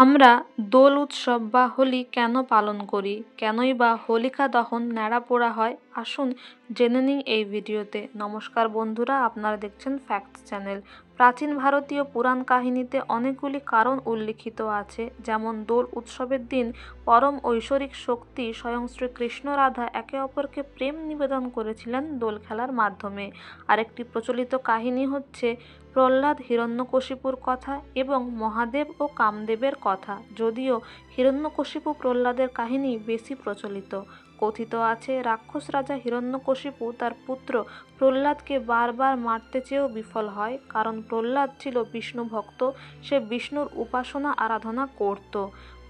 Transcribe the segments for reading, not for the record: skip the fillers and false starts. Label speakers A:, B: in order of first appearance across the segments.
A: আমরা দোল উৎসব বা হোলি কেন পালন করি, কেনই বা হোলিকা দহন ন্যাড়া পোড়া হয়, আসুন জেনে নিই এই ভিডিওতে। নমস্কার বন্ধুরা, আপনারা দেখছেন ফ্যাক্টস চ্যানেল। প্রাচীন ভারতীয় পুরাণ কাহিনীতে অনেকগুলি কারণ উল্লিখিত আছে, যেমন দোল উৎসবের দিন পরম ঐশ্বরিক শক্তি স্বয়ং শ্রীকৃষ্ণ রাধা একে অপরকে প্রেম নিবেদন করেছিলেন দোল খেলার মাধ্যমে। আরেকটি প্রচলিত কাহিনী হচ্ছে প্রহ্লাদ হিরণ্যকশিপুর কথা এবং মহাদেব ও কামদেবের কথা, যদিও হিরণ্যকশিপু প্রহ্লাদের কাহিনী বেশি প্রচলিত। কথিত আছে রাক্ষস রাজা হিরণ্যকশিপু তার পুত্র প্রহ্লাদকে বারবার মারতে চেয়েও বিফল হয়, কারণ প্রহ্লাদ ছিল বিষ্ণু ভক্ত, সে বিষ্ণুর উপাসনা আরাধনা করত।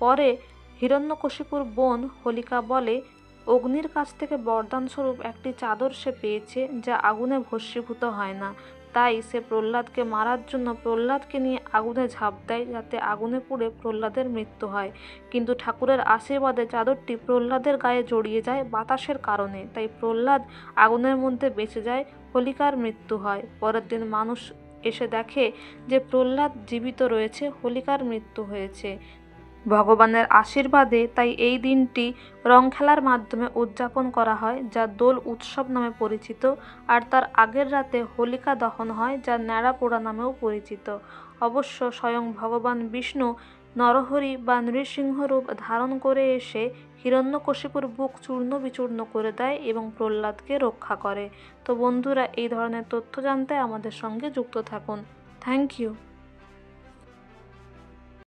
A: পরে হিরণ্যকশিপুর বোন হোলিকা বলে অগ্নির কাছ থেকে বরদানস্বরূপ একটি চাদর সে পেয়েছে যা আগুনে ভস্মীভূত হয় না, তাই সে প্রহ্লাদকে মারার জন্য প্রহ্লাদকে নিয়ে আগুনে ঝাঁপ দেয়, যাতে আগুনে পুড়ে প্রহ্লাদের মৃত্যু হয়। কিন্তু ঠাকুরের আশীর্বাদে চাদরটি প্রহ্লাদের গায়ে জড়িয়ে যায় বাতাসের কারণে, তাই প্রহ্লাদ আগুনের মধ্যে বেঁচে যায়, হোলিকার মৃত্যু হয়। পরের দিন মানুষ এসে দেখে যে প্রহ্লাদ জীবিত রয়েছে, হোলিকার মৃত্যু হয়েছে। ভগবানের আশীর্বাদে তাই এই দিনটি রং খেলার মাধ্যমে উদযাপন করা হয়, যা দোল উৎসব নামে পরিচিত। আর তার আগের রাতে হোলিকা দহন হয়, যা ন্যাড়া পোড়া নামেও পরিচিত। অবশ্য স্বয়ং ভগবান বিষ্ণু নরহরি বা নৃসিংহ রূপ ধারণ করে এসে হিরণ্যকশিপুর বুক চূর্ণ বিচূর্ণ করে দেয় এবং প্রহ্লাদকে রক্ষা করে। তো বন্ধুরা, এই ধরনের তথ্য জানতে আমাদের সঙ্গে যুক্ত থাকুন। Thank you.